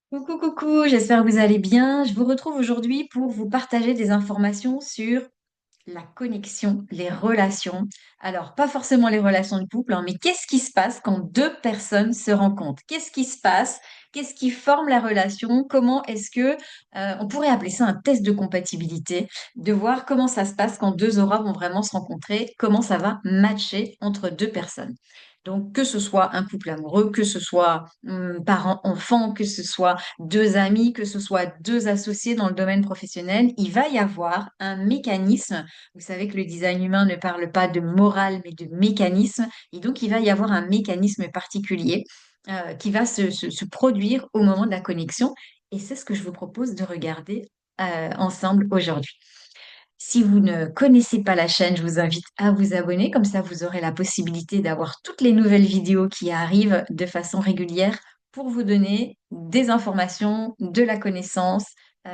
Coucou, coucou, j'espère que vous allez bien. Je vous retrouve aujourd'hui pour vous partager des informations sur la connexion, les relations. Alors, pas forcément les relations de couple, hein, mais qu'est-ce qui se passe quand deux personnes se rencontrent? Qu'est-ce qui se passe? Qu'est-ce qui forme la relation? Comment est-ce que, on pourrait appeler ça un test de compatibilité, de voir comment ça se passe quand deux auras vont vraiment se rencontrer, comment ça va matcher entre deux personnes. Donc, que ce soit un couple amoureux, que ce soit parents-enfants, que ce soit deux amis, que ce soit deux associés dans le domaine professionnel, il va y avoir un mécanisme. Vous savez que le design humain ne parle pas de morale, mais de mécanisme. Et donc, il va y avoir un mécanisme particulier qui va se produire au moment de la connexion. Et c'est ce que je vous propose de regarder ensemble aujourd'hui. Si vous ne connaissez pas la chaîne, je vous invite à vous abonner. Comme ça, vous aurez la possibilité d'avoir toutes les nouvelles vidéos qui arrivent de façon régulière pour vous donner des informations, de la connaissance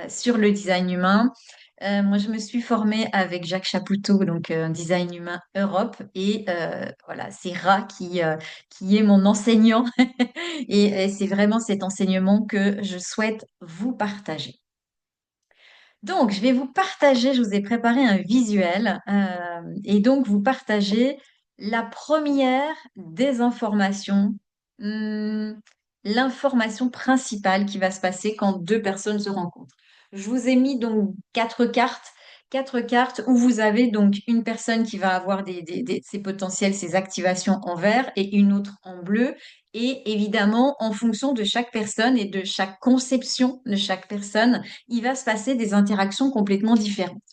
sur le design humain. Moi, je me suis formée avec Jacques Chapoutot, donc un design humain Europe, et voilà, c'est qui est mon enseignant, et c'est vraiment cet enseignement que je souhaite vous partager. Donc, je vais vous partager, je vous ai préparé un visuel, et donc vous partagez la première des informations, hum, l'information principale qui va se passer quand deux personnes se rencontrent. Je vous ai mis donc quatre cartes où vous avez donc une personne qui va avoir ses potentiels, ses activations en vert et une autre en bleu. Et évidemment, en fonction de chaque personne et de chaque conception de chaque personne, il va se passer des interactions complètement différentes.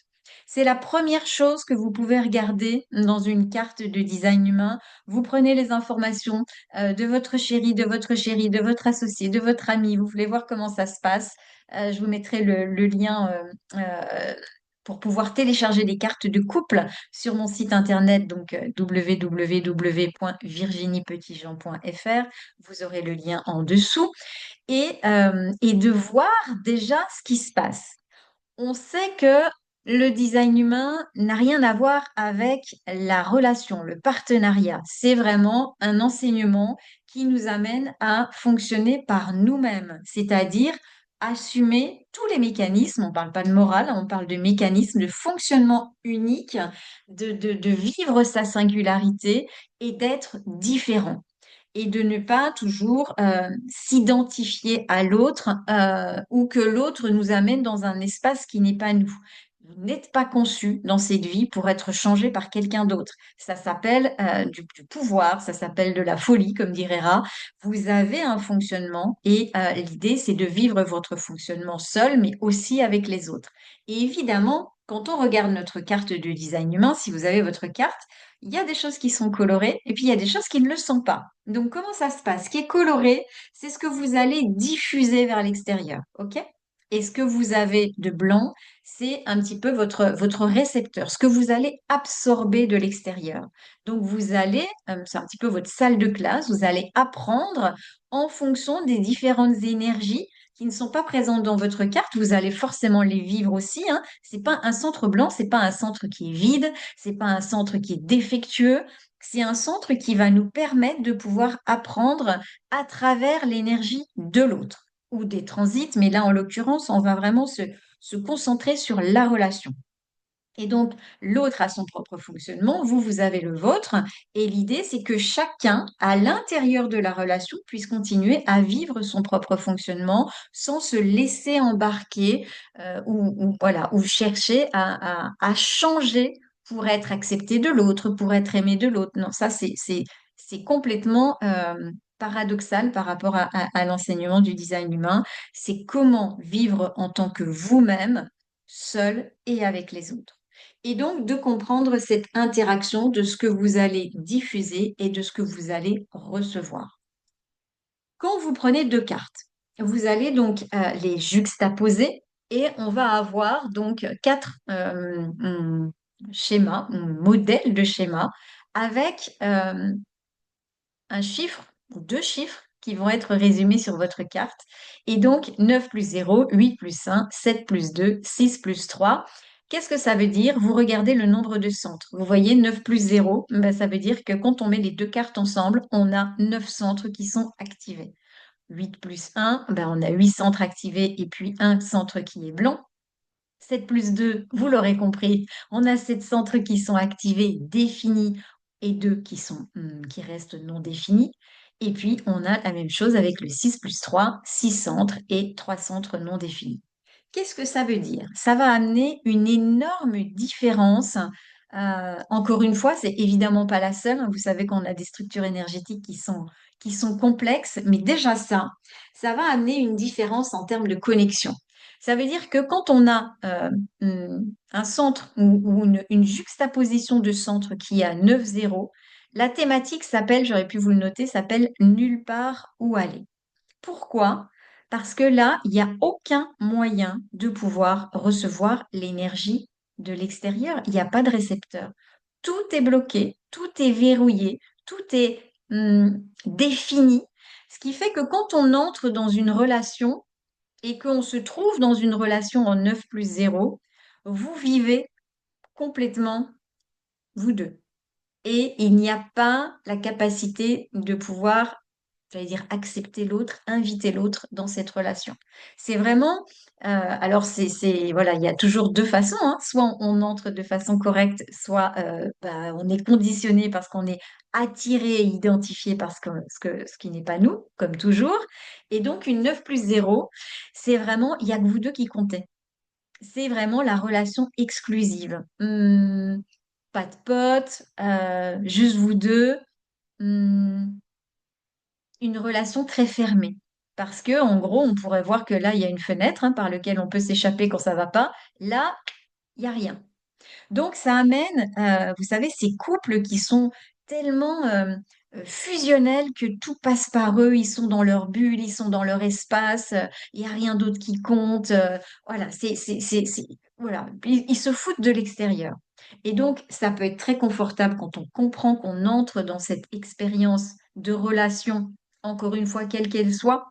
C'est la première chose que vous pouvez regarder dans une carte de design humain. Vous prenez les informations de votre chéri, de votre chérie, de votre associé, de votre ami. Vous voulez voir comment ça se passe. Je vous mettrai le lien pour pouvoir télécharger les cartes de couple sur mon site internet, donc www.virginiepetitjean.fr. Vous aurez le lien en dessous et de voir déjà ce qui se passe. On sait que le design humain n'a rien à voir avec la relation, le partenariat. C'est vraiment un enseignement qui nous amène à fonctionner par nous-mêmes, c'est-à-dire assumer tous les mécanismes. On ne parle pas de morale, on parle de mécanismes de fonctionnement unique, de vivre sa singularité et d'être différent et de ne pas toujours s'identifier à l'autre ou que l'autre nous amène dans un espace qui n'est pas nous. Vous n'êtes pas conçu dans cette vie pour être changé par quelqu'un d'autre. Ça s'appelle du pouvoir, ça s'appelle de la folie, comme dirait Ra. Vous avez un fonctionnement et l'idée, c'est de vivre votre fonctionnement seul, mais aussi avec les autres. Et évidemment, quand on regarde notre carte de design humain, si vous avez votre carte, il y a des choses qui sont colorées et puis il y a des choses qui ne le sont pas. Donc, comment ça se passe? Ce qui est coloré, c'est ce que vous allez diffuser vers l'extérieur, OK? Et ce que vous avez de blanc, c'est un petit peu votre récepteur, ce que vous allez absorber de l'extérieur. Donc, vous allez, c'est un petit peu votre salle de classe, vous allez apprendre en fonction des différentes énergies qui ne sont pas présentes dans votre carte. Vous allez forcément les vivre aussi, hein. C'est pas un centre blanc, c'est pas un centre qui est vide, c'est pas un centre qui est défectueux. C'est un centre qui va nous permettre de pouvoir apprendre à travers l'énergie de l'autre ou des transits, mais là, en l'occurrence, on va vraiment se concentrer sur la relation. Et donc, l'autre a son propre fonctionnement, vous, vous avez le vôtre. Et l'idée, c'est que chacun, à l'intérieur de la relation, puisse continuer à vivre son propre fonctionnement sans se laisser embarquer voilà, ou chercher à changer pour être accepté de l'autre, pour être aimé de l'autre. Non, ça, c'est complètement paradoxal par rapport à l'enseignement du design humain. C'est comment vivre en tant que vous-même, seul et avec les autres. Et donc de comprendre cette interaction de ce que vous allez diffuser et de ce que vous allez recevoir. Quand vous prenez deux cartes, vous allez donc les juxtaposer et on va avoir donc quatre schémas, modèles de schémas avec un chiffre ou deux chiffres qui vont être résumés sur votre carte. Et donc 9 plus 0, 8 plus 1, 7 plus 2, 6 plus 3. Qu'est-ce que ça veut dire? Vous regardez le nombre de centres. Vous voyez 9 plus 0, ben, ça veut dire que quand on met les deux cartes ensemble, on a 9 centres qui sont activés. 8 plus 1, ben on a 8 centres activés et puis un centre qui est blanc. 7 plus 2, vous l'aurez compris, on a 7 centres qui sont activés, définis, et 2 qui restent non définis. Et puis, on a la même chose avec le 6 plus 3, 6 centres et 3 centres non définis. Qu'est-ce que ça veut dire? Ça va amener une énorme différence. Encore une fois, c'est évidemment pas la seule, hein. Vous savez qu'on a des structures énergétiques qui sont complexes, mais déjà ça va amener une différence en termes de connexion. Ça veut dire que quand on a un centre ou une juxtaposition de centres qui est à 9, 0, la thématique s'appelle, j'aurais pu vous le noter, s'appelle nulle part où aller. Pourquoi? Parce que là, il n'y a aucun moyen de pouvoir recevoir l'énergie de l'extérieur. Il n'y a pas de récepteur. Tout est bloqué, tout est verrouillé, tout est défini. Ce qui fait que quand on entre dans une relation et qu'on se trouve dans une relation en 9 plus 0, vous vivez complètement vous deux. Et il n'y a pas la capacité de pouvoir, j'allais dire, accepter l'autre, inviter l'autre dans cette relation. C'est vraiment, alors voilà, il y a toujours deux façons, hein. Soit on entre de façon correcte, soit bah, on est conditionné parce qu'on est attiré et identifié parce que ce qui n'est pas nous, comme toujours. Et donc, une 9 plus 0, c'est vraiment, il n'y a que vous deux qui comptez. C'est vraiment la relation exclusive. Pas de potes, juste vous deux. Hum, une relation très fermée. Parce que, en gros, on pourrait voir que là, il y a une fenêtre, hein, par laquelle on peut s'échapper quand ça va pas. Là, il n'y a rien. Donc, ça amène, vous savez, ces couples qui sont tellement fusionnels que tout passe par eux, ils sont dans leur bulle, ils sont dans leur espace, il n'y a rien d'autre qui compte. Voilà, voilà. Ils se foutent de l'extérieur. Et donc, ça peut être très confortable quand on comprend qu'on entre dans cette expérience de relation, encore une fois, quelle qu'elle soit,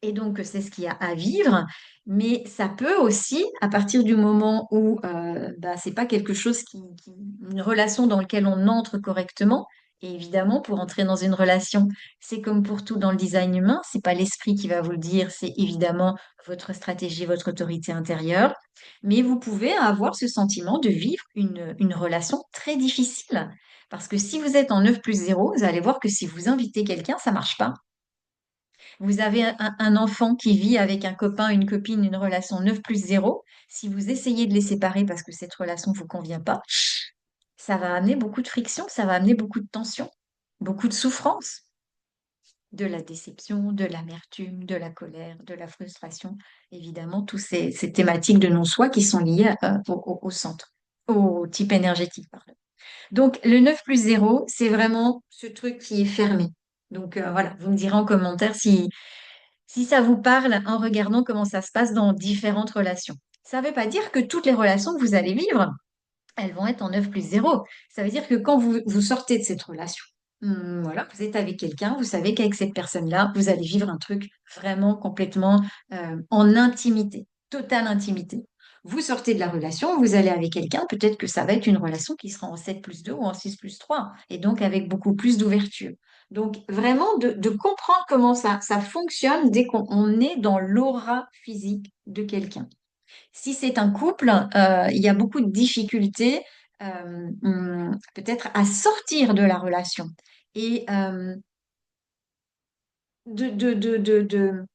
et donc, c'est ce qu'il y a à vivre. Mais ça peut aussi, à partir du moment où bah, c'est pas quelque chose une relation dans laquelle on entre correctement. Et évidemment, pour entrer dans une relation, c'est comme pour tout dans le design humain, c'est pas l'esprit qui va vous le dire, c'est évidemment votre stratégie, votre autorité intérieure. Mais vous pouvez avoir ce sentiment de vivre une relation très difficile. Parce que si vous êtes en 9 plus 0, vous allez voir que si vous invitez quelqu'un, ça marche pas. Vous avez un enfant qui vit avec un copain, une copine, une relation 9 plus 0. Si vous essayez de les séparer parce que cette relation ne vous convient pas, ça va amener beaucoup de friction, ça va amener beaucoup de tension, beaucoup de souffrance, de la déception, de l'amertume, de la colère, de la frustration, évidemment, toutes ces thématiques de non-soi qui sont liées au centre, au type énergétique, pardon. Donc, le 9 plus 0, c'est vraiment ce truc qui est fermé. Donc, voilà, vous me direz en commentaire si ça vous parle en regardant comment ça se passe dans différentes relations. Ça ne veut pas dire que toutes les relations que vous allez vivre, elles vont être en 9 plus 0. Ça veut dire que quand vous sortez de cette relation, voilà, vous êtes avec quelqu'un, vous savez qu'avec cette personne-là, vous allez vivre un truc vraiment complètement en intimité, totale intimité. Vous sortez de la relation, vous allez avec quelqu'un, peut-être que ça va être une relation qui sera en 7 plus 2 ou en 6 plus 3, et donc avec beaucoup plus d'ouverture. Donc vraiment de comprendre comment ça fonctionne dès qu'on est dans l'aura physique de quelqu'un. Si c'est un couple, il y a beaucoup de difficultés peut-être à sortir de la relation et de-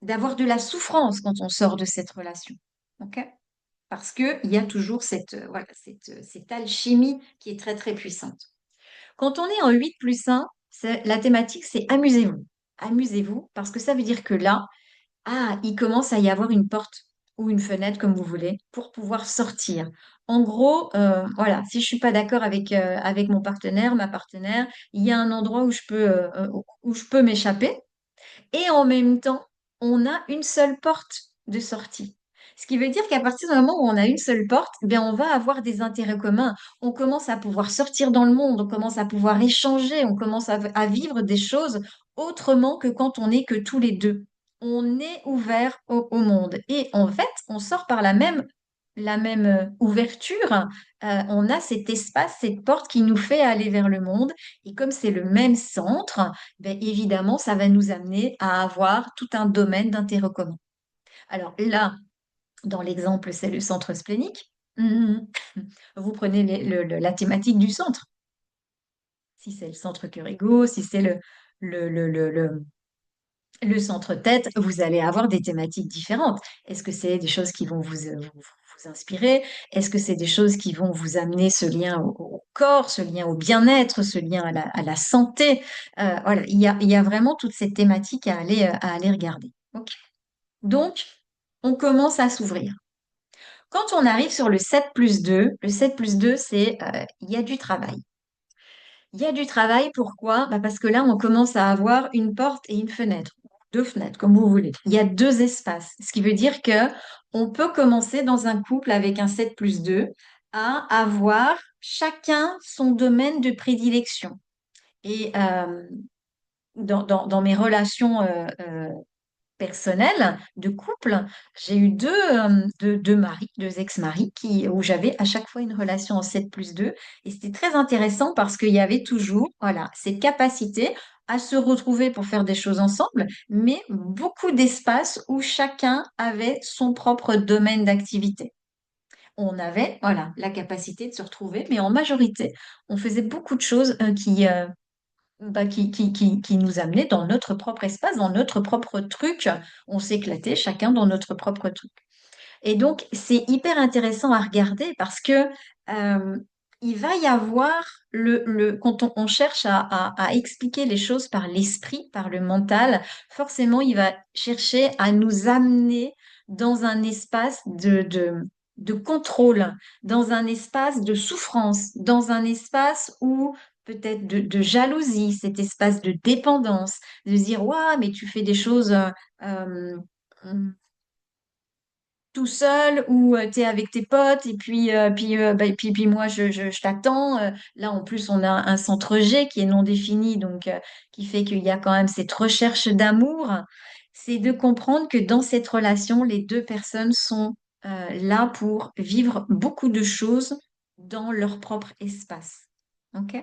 d'avoir de la souffrance quand on sort de cette relation. OK? Parce qu'il y a toujours voilà, cette alchimie qui est très, très puissante. Quand on est en 8 plus 1, la thématique, c'est amusez-vous. Amusez-vous parce que ça veut dire que là, il commence à y avoir une porte ou une fenêtre, comme vous voulez, pour pouvoir sortir. En gros, voilà, si je suis pas d'accord avec mon partenaire, ma partenaire, il y a un endroit où je peux m'échapper. Et en même temps, on a une seule porte de sortie. Ce qui veut dire qu'à partir du moment où on a une seule porte, eh bien, on va avoir des intérêts communs. On commence à pouvoir sortir dans le monde, on commence à pouvoir échanger, on commence à vivre des choses autrement que quand on n'est que tous les deux. On est ouvert au monde. Et en fait, on sort par la même la même ouverture, on a cet espace, cette porte qui nous fait aller vers le monde. Et comme c'est le même centre, ben, évidemment, ça va nous amener à avoir tout un domaine d'intérêt commun. Alors là, dans l'exemple, c'est le centre splénique. Mhm. Vous prenez la thématique du centre. Si c'est le centre cœur-égo, si c'est le centre-tête, vous allez avoir des thématiques différentes. Est-ce que c'est des choses qui vont vous inspirer? Est-ce que c'est des choses qui vont vous amener ce lien au corps, ce lien au bien-être, ce lien à la santé? Voilà, il y a vraiment toutes ces thématiques à aller regarder. Ok. Donc, on commence à s'ouvrir. Quand on arrive sur le 7+2, le 7+2, c'est il y a du travail. Il y a du travail, pourquoi? Bah parce que là, on commence à avoir une porte et une fenêtre, deux fenêtres, comme vous voulez. Il y a deux espaces, ce qui veut dire que on peut commencer dans un couple avec un 7+2 à avoir chacun son domaine de prédilection. Et dans mes relations personnelle, de couple, j'ai eu deux maris, deux ex-maris où j'avais à chaque fois une relation en 7+2. Et c'était très intéressant parce qu'il y avait toujours, voilà, cette capacité à se retrouver pour faire des choses ensemble, mais beaucoup d'espace où chacun avait son propre domaine d'activité. On avait, voilà, la capacité de se retrouver, mais en majorité, on faisait beaucoup de choses qui nous amenait dans notre propre espace, dans notre propre truc. On s'éclatait chacun dans notre propre truc. Et donc, c'est hyper intéressant à regarder parce que euh, il va y avoir quand on cherche à expliquer les choses par l'esprit, par le mental, forcément, il va chercher à nous amener dans un espace de contrôle, dans un espace de souffrance, dans un espace où peut-être de jalousie, cet espace de dépendance, de se dire, ouais, mais tu fais des choses euh, tout seul ou tu es avec tes potes et puis moi je t'attends. Là en plus on a un centre G qui est non défini donc qui fait qu'il y a quand même cette recherche d'amour. C'est de comprendre que dans cette relation les deux personnes sont là pour vivre beaucoup de choses dans leur propre espace. OK?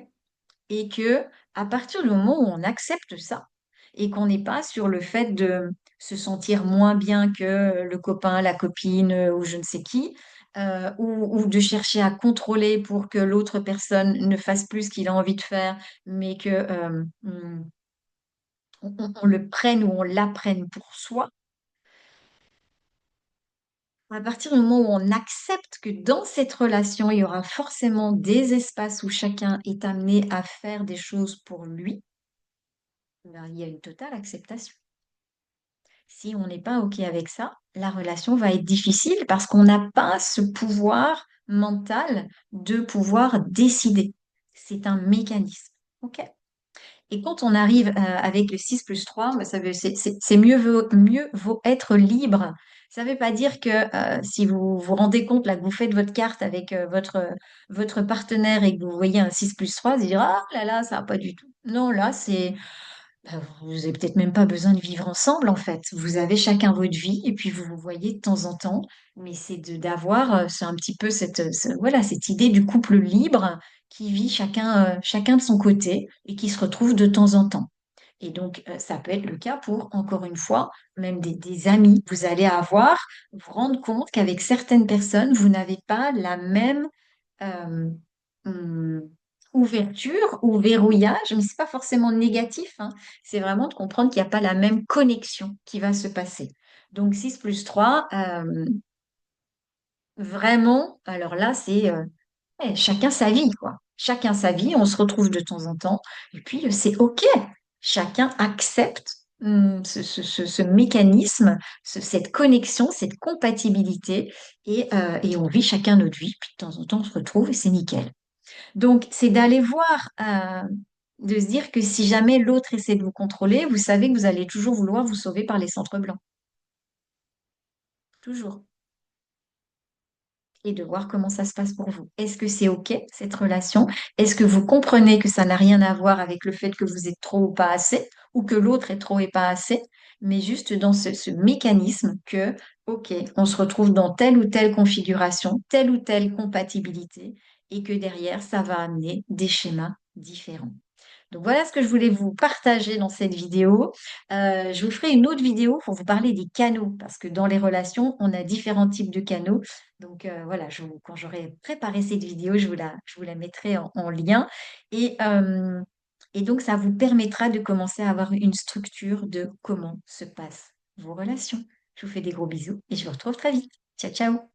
Et que à partir du moment où on accepte ça et qu'on n'est pas sur le fait de se sentir moins bien que le copain, la copine ou je ne sais qui, ou de chercher à contrôler pour que l'autre personne ne fasse plus ce qu'il a envie de faire, mais que on le prenne ou on l'apprenne pour soi. À partir du moment où on accepte que dans cette relation, il y aura forcément des espaces où chacun est amené à faire des choses pour lui, ben, il y a une totale acceptation. Si on n'est pas OK avec ça, la relation va être difficile parce qu'on n'a pas ce pouvoir mental de pouvoir décider. C'est un mécanisme. OK? Et quand on arrive avec le 6+3, bah, c'est mieux vaut être libre. Ça ne veut pas dire que si vous vous rendez compte là, que vous faites votre carte avec votre partenaire et que vous voyez un 6+3, vous direz, ah là là, ça va pas du tout. Non, là, vous n'avez peut-être même pas besoin de vivre ensemble, en fait. Vous avez chacun votre vie et puis vous vous voyez de temps en temps. Mais d'avoir, c'est un petit peu voilà, cette idée du couple libre qui vit chacun de son côté et qui se retrouve de temps en temps. Et donc, ça peut être le cas pour, encore une fois, même des amis. Vous allez vous rendre compte qu'avec certaines personnes, vous n'avez pas la même euh, hum, ouverture ou verrouillage, mais c'est pas forcément négatif, hein. C'est vraiment de comprendre qu'il n'y a pas la même connexion qui va se passer. Donc 6+3, vraiment, alors là, c'est chacun sa vie, quoi. Chacun sa vie, on se retrouve de temps en temps, et puis c'est OK. Chacun accepte ce mécanisme, cette connexion, cette compatibilité, et on vit chacun notre vie, puis de temps en temps, on se retrouve et c'est nickel. Donc, c'est d'aller voir, de se dire que si jamais l'autre essaie de vous contrôler, vous savez que vous allez toujours vouloir vous sauver par les centres blancs. Toujours. Et de voir comment ça se passe pour vous. Est-ce que c'est OK, cette relation? Est-ce que vous comprenez que ça n'a rien à voir avec le fait que vous êtes trop ou pas assez? ou que l'autre est trop et pas assez, mais juste dans ce mécanisme que, OK, on se retrouve dans telle ou telle configuration, telle ou telle compatibilité, et que derrière, ça va amener des schémas différents. Donc voilà ce que je voulais vous partager dans cette vidéo. Je vous ferai une autre vidéo pour vous parler des canaux, parce que dans les relations, on a différents types de canaux. Donc voilà, quand j'aurai préparé cette vidéo, je vous la mettrai en lien. Et, euh, et donc, ça vous permettra de commencer à avoir une structure de comment se passent vos relations. Je vous fais des gros bisous et je vous retrouve très vite. Ciao, ciao!